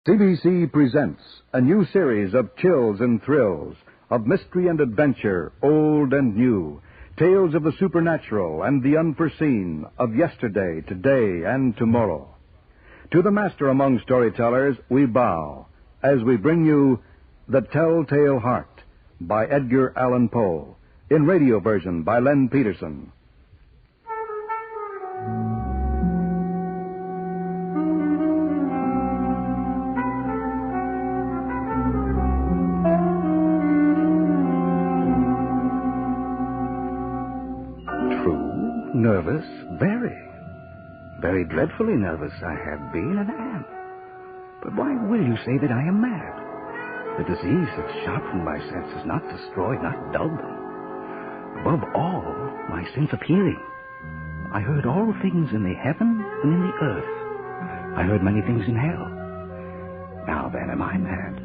CBC presents a new series of chills and thrills, of mystery and adventure, old and new, tales of the supernatural and the unforeseen, of yesterday, today, and tomorrow. To the master among storytellers, we bow as we bring you The Telltale Heart by Edgar Allan Poe, in radio version by Len Peterson. Nervous, very dreadfully nervous I have been and am. But why will you say that I am mad? The disease has sharpened my senses, not destroyed, not dulled them. Above all, my sense of hearing. I heard all things in the heaven and in the earth. I heard many things in hell. Now then, am I mad?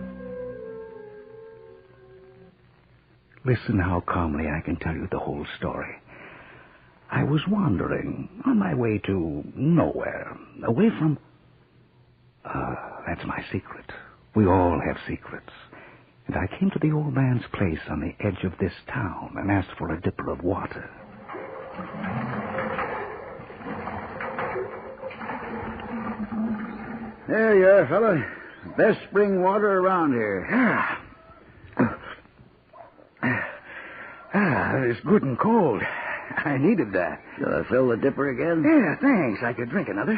Listen how calmly I can tell you the whole story. I was wandering on my way to nowhere, away from... that's my secret. We all have secrets. And I came to the old man's place on the edge of this town and asked for a dipper of water. There you are, fella. Best spring water around here. It's good and cold. I needed that. Shall I fill the dipper again? Yeah, thanks. I could drink another.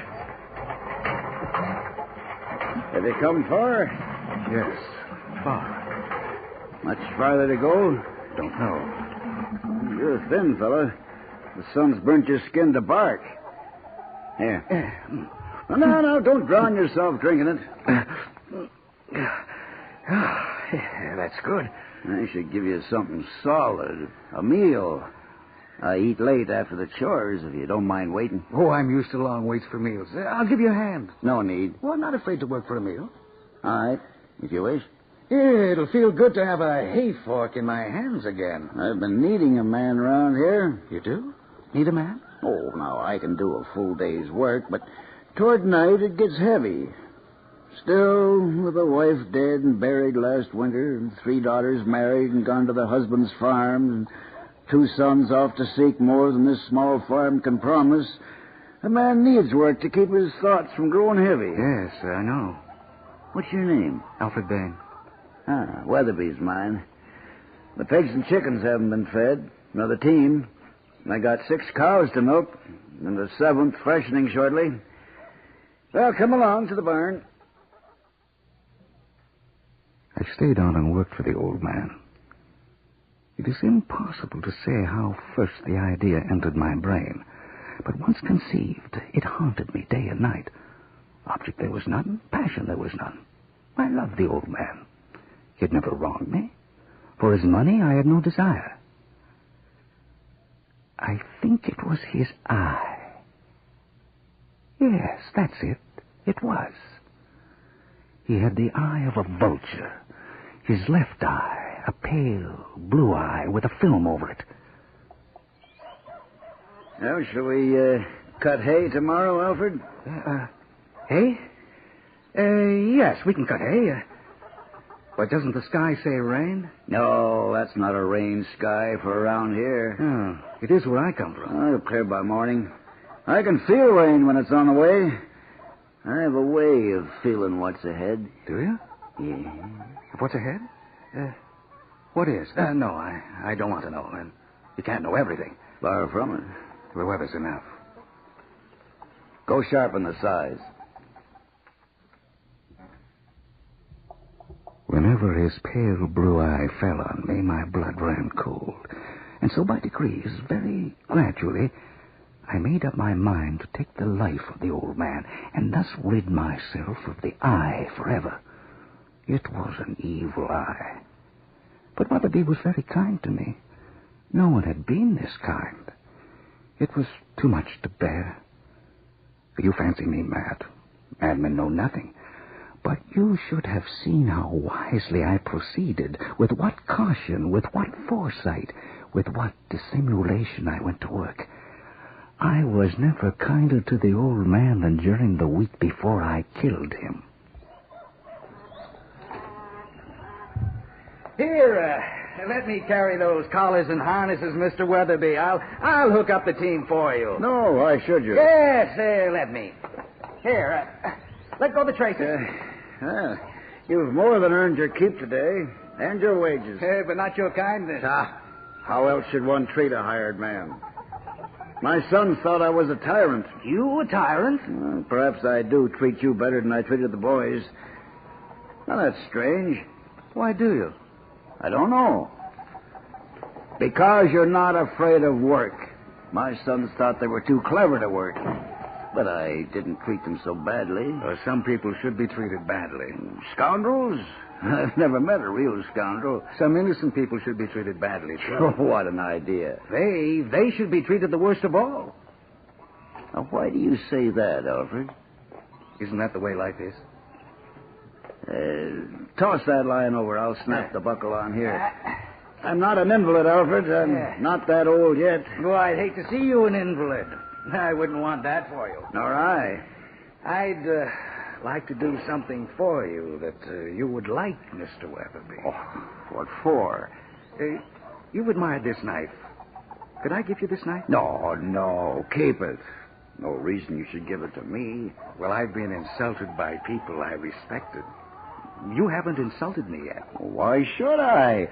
Have you come far? Yes, far. Much farther to go? Don't know. You're thin, fella. The sun's burnt your skin to bark. Here. No, don't drown yourself drinking it. Yeah, that's good. I should give you something solid. A meal. I eat late after the chores, if you don't mind waiting. Oh, I'm used to long waits for meals. I'll give you a hand. No need. Well, I'm not afraid to work for a meal. All right, if you wish. Yeah, it'll feel good to have a hay fork in my hands again. I've been needing a man around here. You do? Need a man? Oh, now, I can do a full day's work, but toward night it gets heavy. Still, with a wife dead and buried last winter, and 3 daughters married and gone to their husband's farm, and 2 sons off to seek more than this small farm can promise, a man needs work to keep his thoughts from growing heavy. Yes, I know. What's your name? Alfred Bain. Weatherby's mine. The pigs and chickens haven't been fed, nor the team. I got 6 cows to milk, and the 7th freshening shortly. Well, come along to the barn. I stayed on and worked for the old man. It is impossible to say how first the idea entered my brain, but once conceived, it haunted me day and night. Object there was none, passion there was none. I loved the old man. He had never wronged me. For his money, I had no desire. I think it was his eye. Yes, that's it. It was. He had the eye of a vulture. His left eye, a pale blue eye with a film over it. Now, shall we cut hay tomorrow, Alfred? Hay? Yes, we can cut hay. But doesn't the sky say rain? No, that's not a rain sky for around here. Oh, it is where I come from. It'll clear by morning. I can feel rain when it's on the way. I have a way of feeling what's ahead. Do you? Yeah. What's ahead? What is? No, I don't want to know. And you can't know everything. Far from it. The weather's enough. Go sharpen the size. Whenever his pale blue eye fell on me, my blood ran cold. And so by degrees, very gradually, I made up my mind to take the life of the old man and thus rid myself of the eye forever. It was an evil eye. But Weatherby was very kind to me. No one had been this kind. It was too much to bear. You fancy me mad. Madmen know nothing. But you should have seen how wisely I proceeded, with what caution, with what foresight, with what dissimulation I went to work. I was never kinder to the old man than during the week before I killed him. Here, let me carry those collars and harnesses, Mr. Weatherby. I'll hook up the team for you. No, why should you? Yes, let me. Here, let go the traces. You've more than earned your keep today, and your wages. But not your kindness. How else should one treat a hired man? My son thought I was a tyrant. You a tyrant? Well, perhaps I do treat you better than I treated the boys. Now, that's strange. Why do you? I don't know. Because you're not afraid of work. My sons thought they were too clever to work. But I didn't treat them so badly. Some people should be treated badly. Scoundrels? I've never met a real scoundrel. Some innocent people should be treated badly, too. Oh, what an idea. They should be treated the worst of all. Now, why do you say that, Alfred? Isn't that the way life is? Toss that line over. I'll snap the buckle on here. I'm not an invalid, Alfred. I'm not that old yet. Well, I'd hate to see you an invalid. I wouldn't want that for you. Nor I. I'd like to do something for you that you would like, Mr. Weatherby. Oh, what for? You've admired this knife. Could I give you this knife? No. Keep it. No reason you should give it to me. Well, I've been insulted by people I respected. You haven't insulted me yet. Why should I?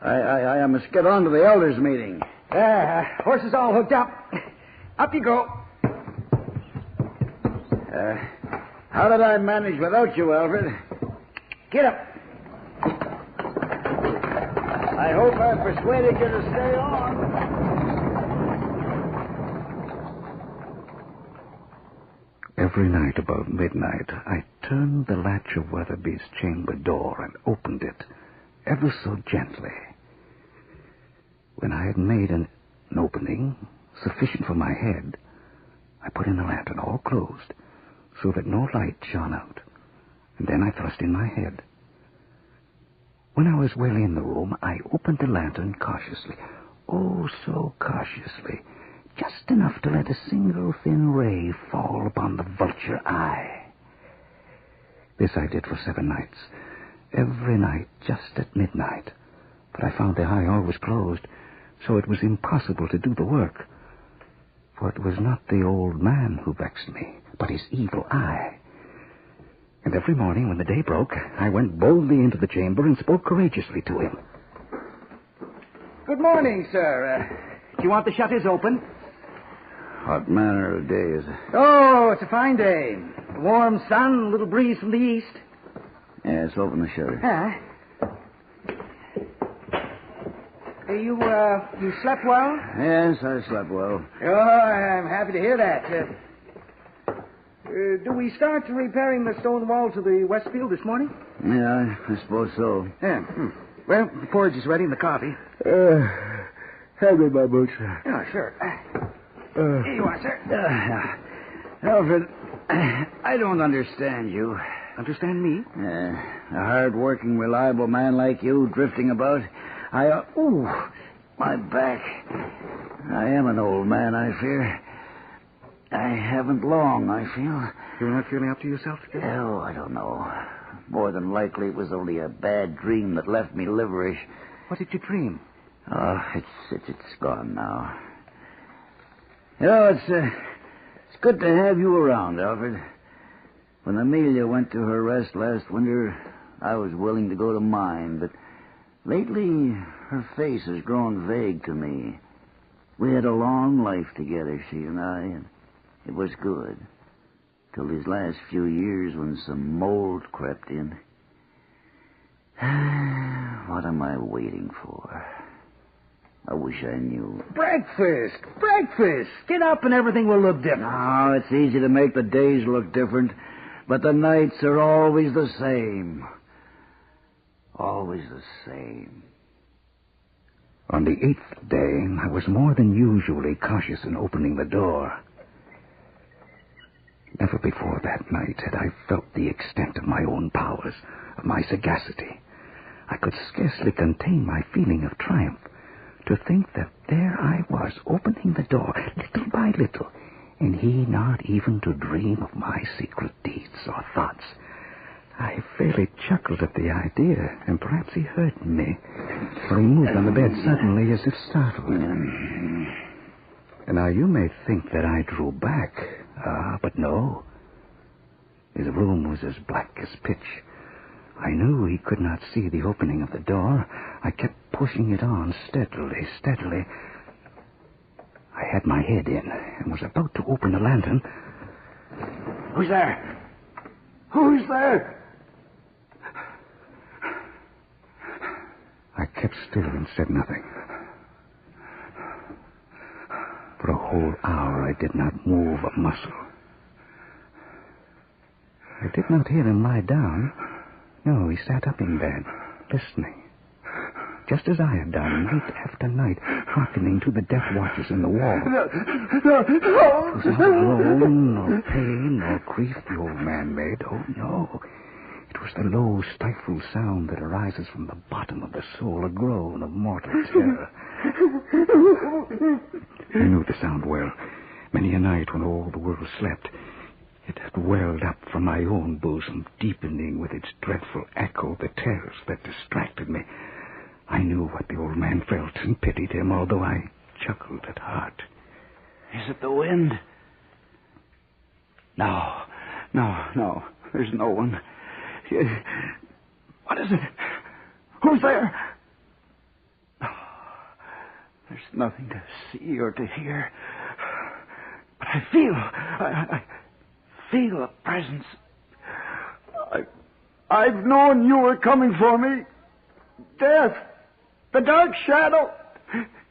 I must get on to the elders' meeting. Horses all hooked up. Up you go. How did I manage without you, Alfred? Get up. I hope I persuaded you to stay on. Every night about midnight, I turned the latch of Weatherby's chamber door and opened it, ever so gently. When I had made an opening sufficient for my head, I put in the lantern all closed so that no light shone out, and then I thrust in my head. When I was well in the room, I opened the lantern cautiously, oh, so cautiously, just enough to let a single thin ray fall upon the vulture eye. This I did for 7 nights, every night just at midnight, but I found the eye always closed, so it was impossible to do the work. For it was not the old man who vexed me, but his evil eye. And every morning when the day broke, I went boldly into the chamber and spoke courageously to him. Good morning, sir. Do you want the shutters open? What manner of day is it? Oh, it's a fine day. Warm sun, a little breeze from the east. Yes, open the shutter. You slept well? Yes, I slept well. Oh, I'm happy to hear that. Do we start repairing the stone wall to the west field this morning? Yeah, I suppose so. Yeah. Well, the porridge is ready and the coffee. Hand me my boots. Oh, sure. Here you are, sir. Alfred, I don't understand you. Understand me? A hard-working, reliable man like you drifting about. My back. I am an old man, I fear. I haven't long, I feel. You're not feeling up to yourself today? Oh, I don't know. More than likely it was only a bad dream that left me liverish. What did you dream? Oh, it's gone now. You know, it's good to have you around, Alfred. When Amelia went to her rest last winter, I was willing to go to mine, but lately her face has grown vague to me. We had a long life together, she and I, and it was good. Till these last few years when some mold crept in. What am I waiting for? I wish I knew. Breakfast! Get up and everything will look different. No, it's easy to make the days look different, but the nights are always the same. Always the same. On the 8th day, I was more than usually cautious in opening the door. Never before that night had I felt the extent of my own powers, of my sagacity. I could scarcely contain my feeling of triumph to think that there I was, opening the door little by little, and he not even to dream of my secret deeds or thoughts. I fairly chuckled at the idea, and perhaps he heard me, for he moved on the bed suddenly as if startled. And now you may think that I drew back, but no. His room was as black as pitch. I knew he could not see the opening of the door. I kept pushing it on steadily. I had my head in and was about to open the lantern. Who's there? Who's there? I kept still and said nothing. For a whole hour I did not move a muscle. I did not hear him lie down. No, he sat up in bed, listening, just as I had done night after night, hearkening to the death watches in the wall. It was not groan, nor pain, nor grief the old man made. Oh, no. It was the low, stifled sound that arises from the bottom of the soul, a groan of mortal terror. I knew the sound well. Many a night when all the world slept, it had welled up from my own bosom, deepening with its dreadful echo the terrors that distracted me. I knew what the old man felt and pitied him, although I chuckled at heart. Is it the wind? No. There's no one. What is it? Who's there? There's nothing to see or to hear. But I feel a presence. I've known you were coming for me. Death. The dark shadow.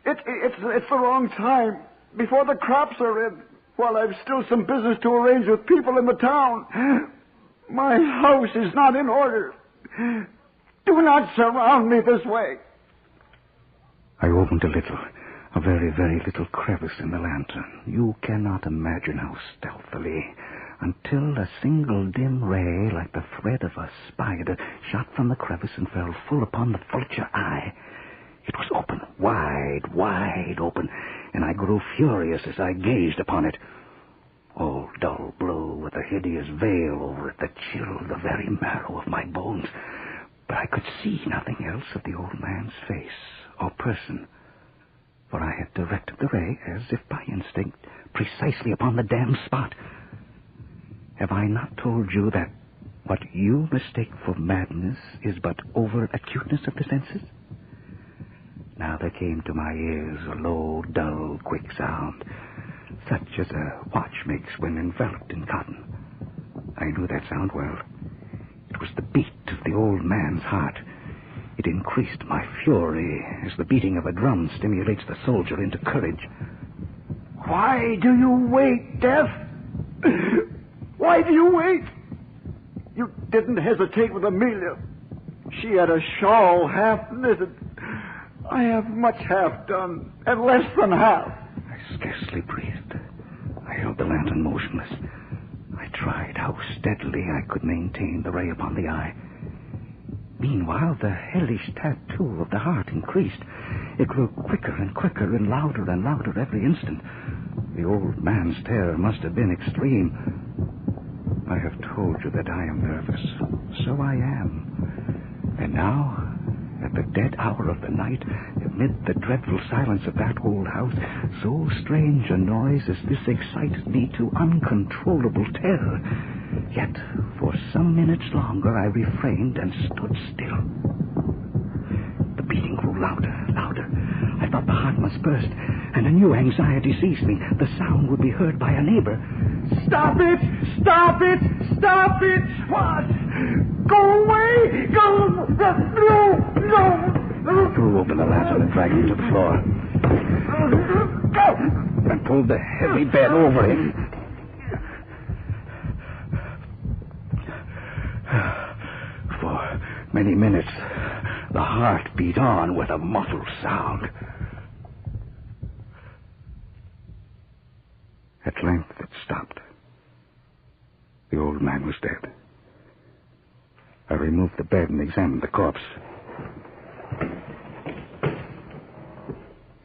It's the wrong time. Before the crops are in. While I've still some business to arrange with people in the town. My house is not in order. Do not surround me this way. I opened a little, a very, very little crevice in the lantern. You cannot imagine how stealthily, until a single dim ray, like the thread of a spider, shot from the crevice and fell full upon the vulture eye. It was open, wide open, and I grew furious as I gazed upon it. All dull blue, with a hideous veil over it that chilled the very marrow of my bones. But I could see nothing else of the old man's face or person, for I had directed the ray, as if by instinct, precisely upon the damned spot. Have I not told you that what you mistake for madness is but over-acuteness of the senses? Now there came to my ears a low, dull, quick sound, such as a watch makes when enveloped in cotton. I knew that sound well. It was the beat of the old man's heart. It increased my fury as the beating of a drum stimulates the soldier into courage. Why do you wait, Death? Why do you wait? You didn't hesitate with Amelia. She had a shawl half knitted. I have much half done, and less than half. I scarcely breathed. I held the lantern motionless. I tried how steadily I could maintain the ray upon the eye. Meanwhile, the hellish tattoo of the heart increased. It grew quicker and quicker and louder every instant. The old man's terror must have been extreme. I have told you that I am nervous. So I am. And now, at the dead hour of the night, amid the dreadful silence of that old house, so strange a noise as this excited me to uncontrollable terror. Yet, for some minutes longer, I refrained and stood still. The beating grew louder. I thought the heart must burst, and a new anxiety seized me. The sound would be heard by a neighbor. Stop it! Stop it! Stop it! What? Go away! Go! No! I threw open the lantern and dragged him to the floor. Go! And pulled the heavy bed over him. For many minutes, the heart beat on with a muffled sound. At length it stopped. The old man was dead. I removed the bed and examined the corpse.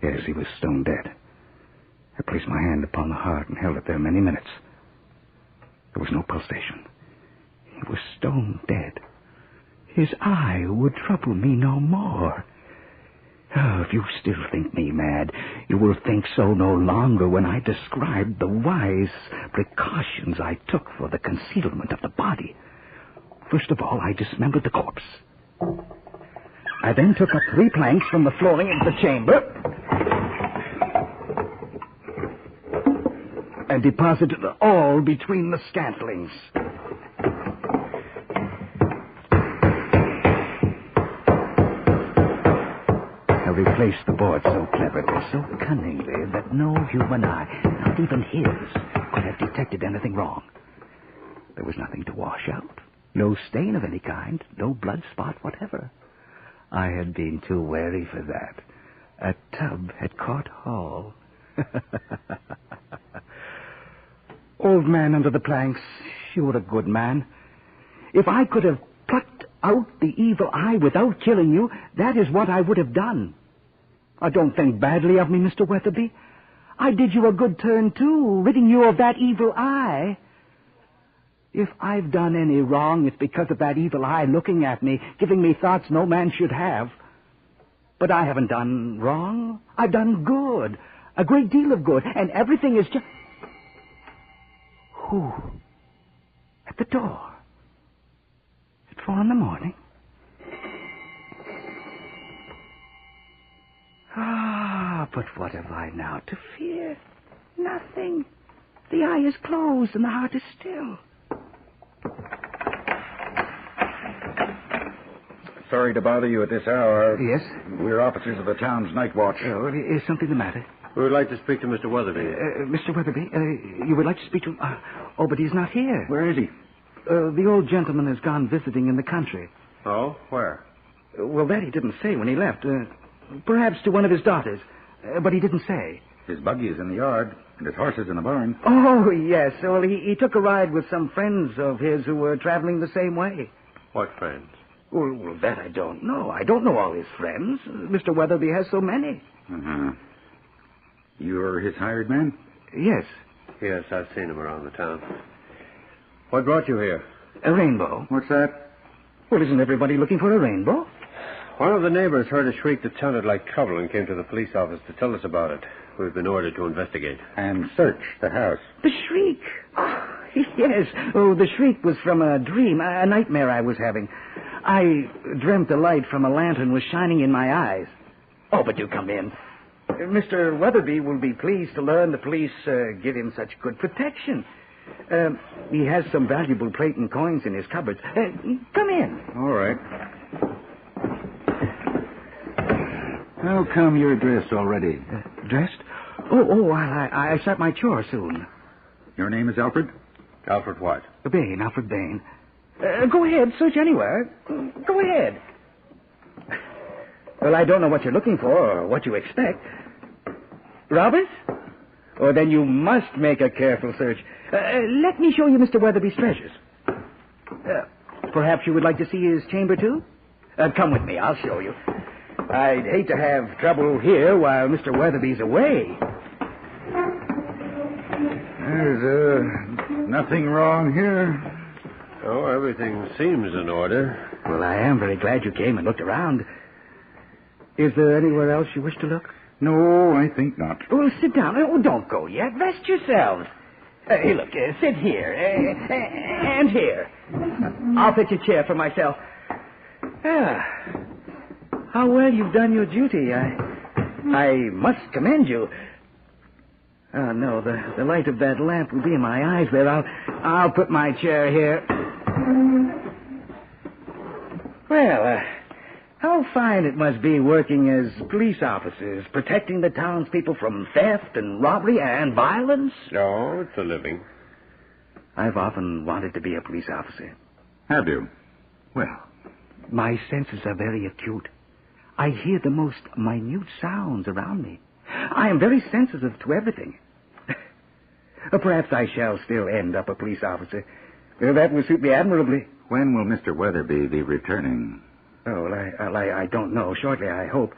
Yes, he was stone dead. I placed my hand upon the heart and held it there many minutes. There was no pulsation. He was stone dead. his eye would trouble me no more. Oh, if you still think me mad, you will think so no longer when I describe the wise precautions I took for the concealment of the body. First of all, I dismembered the corpse. I then took up 3 planks from the flooring of the chamber and deposited all between the scantlings. I replaced the board so cleverly, so cunningly, that no human eye, not even his, could have detected anything wrong. There was nothing to wash out, no stain of any kind, no blood spot whatever. I had been too wary for that. A tub had caught Hall. Old man under the planks, you were a good man. If I could have plucked out the evil eye without killing you, that is what I would have done. Don't think badly of me, Mr. Weatherby. I did you a good turn, too, ridding you of that evil eye. If I've done any wrong, it's because of that evil eye looking at me, giving me thoughts no man should have. But I haven't done wrong. I've done good, a great deal of good, and everything is just... Who? At the door? At 4 a.m? Ah, but what have I now to fear? Nothing. The eye is closed and the heart is still. Sorry to bother you at this hour. Yes? We're officers of the town's night watch. Oh, is something the matter? We would like to speak to Mr. Weatherby. Mr. Weatherby, you would like to speak to... oh, but he's not here. Where is he? The old gentleman has gone visiting in the country. Oh? Where? Well, that he didn't say when he left. Perhaps to one of his daughters. But he didn't say. His buggy is in the yard, and his horse is in the barn. Oh, yes. Well, he took a ride with some friends of his who were traveling the same way. What friends? Well, that I don't know. I don't know all his friends. Mr. Weatherby has so many. Uh-huh. You're his hired man? Yes. Yes, I've seen him around the town. What brought you here? A rainbow. What's that? Well, isn't everybody looking for a rainbow? One of the neighbors heard a shriek that sounded like trouble and came to the police office to tell us about it. We've been ordered to investigate. And search the house. The shriek. Oh, yes. Oh, the shriek was from a dream, a nightmare I was having. I dreamt a light from a lantern was shining in my eyes. Oh, but do come in. Mr. Weatherby will be pleased to learn the police give him such good protection. He has some valuable plate and coins in his cupboards. Come in. All right. How come you're dressed already? Dressed? Oh, I start my chore soon. Your name is Alfred? Alfred what? Bain, Alfred Bain. Go ahead, search anywhere. Go ahead. Well, I don't know what you're looking for or what you expect. Robbers? Oh, then you must make a careful search. Let me show you Mr. Weatherby's treasures. Perhaps you would like to see his chamber, too? Come with me, I'll show you. I'd hate to have trouble here while Mr. Weatherby's away. There's nothing wrong here. Oh, everything seems in order. Well, I am very glad you came and looked around. Is there anywhere else you wish to look? No, I think not. Well, sit down. Oh, don't go yet. Rest yourselves. Hey, look, sit here. And here. I'll fetch a chair for myself. How well you've done your duty. I must commend you. Oh, no, the light of that lamp will be in my eyes there. I'll put my chair here. Well, how fine it must be working as police officers, protecting the townspeople from theft and robbery and violence. Oh, it's a living. I've often wanted to be a police officer. Have you? Well, my senses are very acute. I hear the most minute sounds around me. I am very sensitive to everything. Perhaps I shall still end up a police officer. That will suit me admirably. when will Mr. Weatherby be returning? Oh, well, I don't know. Shortly, I hope.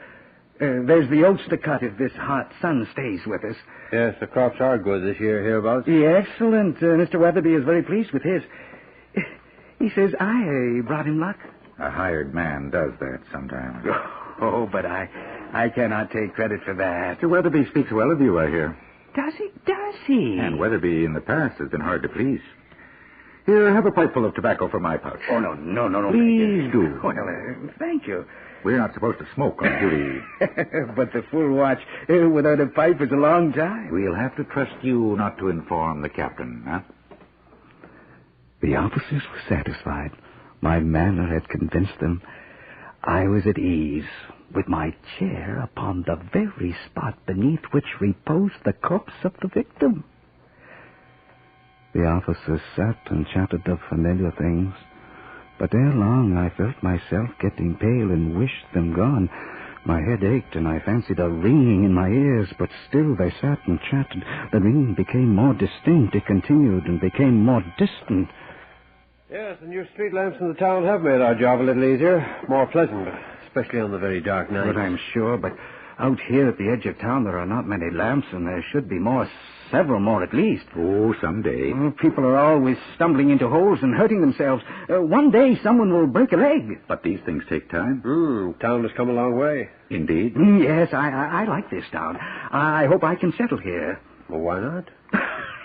There's the oats to cut if this hot sun stays with us. Yes, the crops are good this year hereabouts. Yeah, excellent. Mr. Weatherby is very pleased with his. He says I brought him luck. A hired man does that sometimes. Oh, but I cannot take credit for that. Mr. Weatherby speaks well of you, I hear. Does he? Does he? And Weatherby in the past has been hard to please. Here, have a pipe full of tobacco from my pouch. Oh, no. Please do. Well, thank you. We're not supposed to smoke on duty. But the full watch without a pipe is a long time. We'll have to trust you not to inform the captain, huh? The officers were satisfied. My manner had convinced them. I was at ease, with my chair upon the very spot beneath which reposed the corpse of the victim. The officers sat and chatted of familiar things, but ere long I felt myself getting pale and wished them gone. My head ached, and I fancied a ringing in my ears, but still they sat and chatted. The ringing became more distinct. It continued and became more distant. Yes, the new street lamps in the town have made our job a little easier, more pleasant, especially on the very dark nights. But I'm sure, but out here at the edge of town there are not many lamps, and there should be more, several more at least. Oh, someday. People are always stumbling into holes and hurting themselves. One day someone will break a leg. But these things take time. Town has come a long way. Indeed. Yes, I like this town. I hope I can settle here. Well, why not?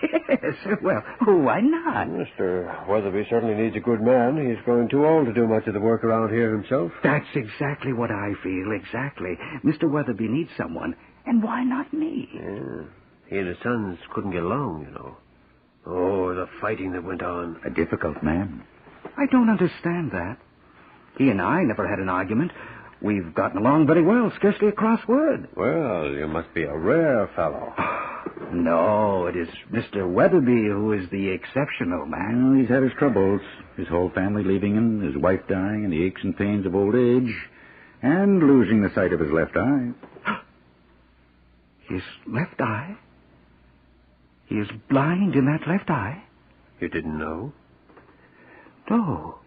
Yes, well, why not? Mr. Weatherby certainly needs a good man. He's growing too old to do much of the work around here himself. That's exactly what I feel, exactly. Mr. Weatherby needs someone, and why not me? Yeah. He and his sons couldn't get along, you know. Oh, the fighting that went on. A difficult man. I don't understand that. He and I never had an argument. We've gotten along very well, scarcely a cross word. Well, you must be a rare fellow. No, it is Mr. Weatherby who is the exceptional man. Well, he's had his troubles. His whole family leaving him, his wife dying, and the aches and pains of old age, and losing the sight of his left eye. His left eye? He is blind in that left eye? You didn't know? No,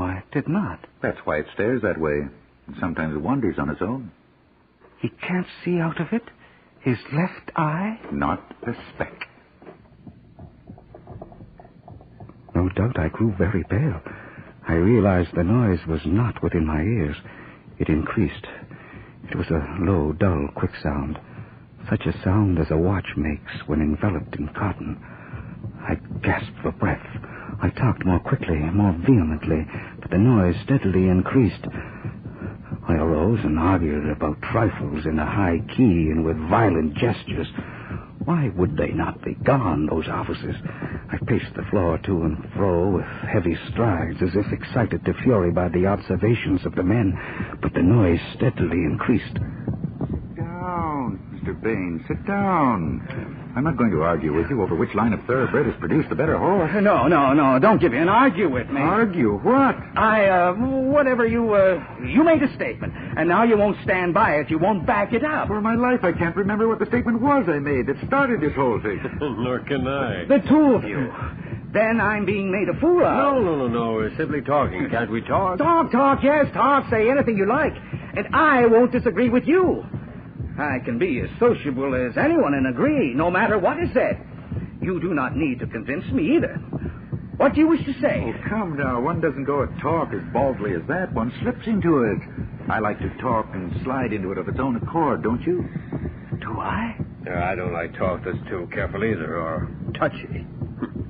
I did not. That's why it stares that way, and sometimes wanders on its own. He can't see out of it? His left eye? Not a speck. No doubt I grew very pale. I realized the noise was not within my ears. It increased. It was a low, dull, quick sound. Such a sound as a watch makes when enveloped in cotton. I gasped for breath. I talked more quickly, more vehemently, but the noise steadily increased. I arose and argued about trifles in a high key and with violent gestures. Why would they not be gone, those officers? I paced the floor to and fro with heavy strides, as if excited to fury by the observations of the men, but the noise steadily increased. Sit down, Mr. Bain, sit down. I'm not going to argue with you over which line of thoroughbred has produced the better horse. No, don't give in. Argue with me. Argue? What? You made a statement, and now you won't stand by it. You won't back it up. For my life, I can't remember what the statement was I made that started this whole thing. Nor can I. The two of you. Then I'm being made a fool of. No. We're simply talking. Can't we talk? Talk, yes, talk. Say anything you like. And I won't disagree with you. I can be as sociable as anyone and agree, no matter what is said. You do not need to convince me either. What do you wish to say? Oh, come now. One doesn't go at talk as baldly as that. One slips into it. I like to talk and slide into it of its own accord, don't you? Do I? I don't like talk that's too careful either, or touchy.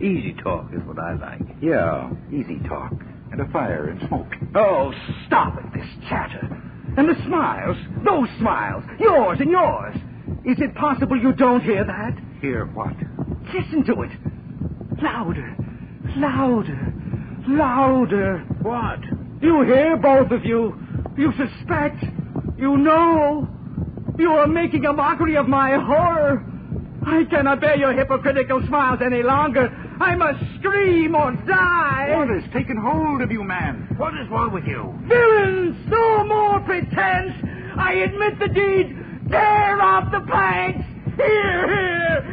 Easy talk is what I like. Yeah, easy talk. And a fire and smoke. Oh, stop it, this chatter. And the smiles, those smiles, yours and yours. Is it possible you don't hear that? Hear what? Listen to it. Louder, louder, louder. What? You hear, both of you. You suspect. You know. You are making a mockery of my horror. I cannot bear your hypocritical smiles any longer. I must scream or die. What has taken hold of you, man? What is wrong with you? Villains, no more pretense. I admit the deed. Tear off the planks. Here.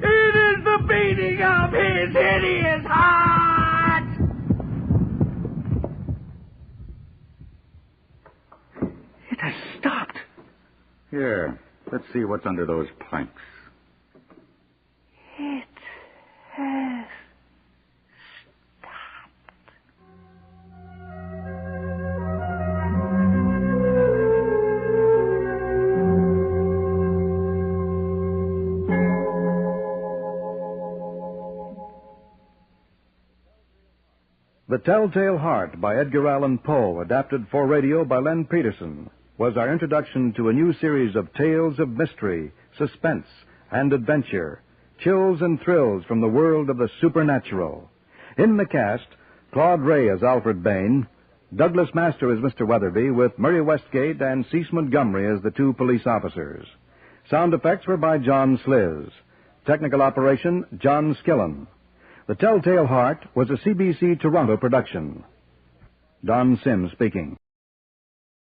It is the beating of his hideous heart. It has stopped. Here, let's see what's under those planks. It has stopped. The Telltale Heart by Edgar Allan Poe, adapted for radio by Len Peterson, was our introduction to a new series of tales of mystery, suspense, and adventure, chills and thrills from the world of the supernatural. In the cast, Claude Ray as Alfred Bain, Douglas Master as Mr. Weatherby, with Murray Westgate and Cease Montgomery as the two police officers. Sound effects were by John Sliz. Technical operation, John Skillen. The Telltale Heart was a CBC Toronto production. Don Sims speaking.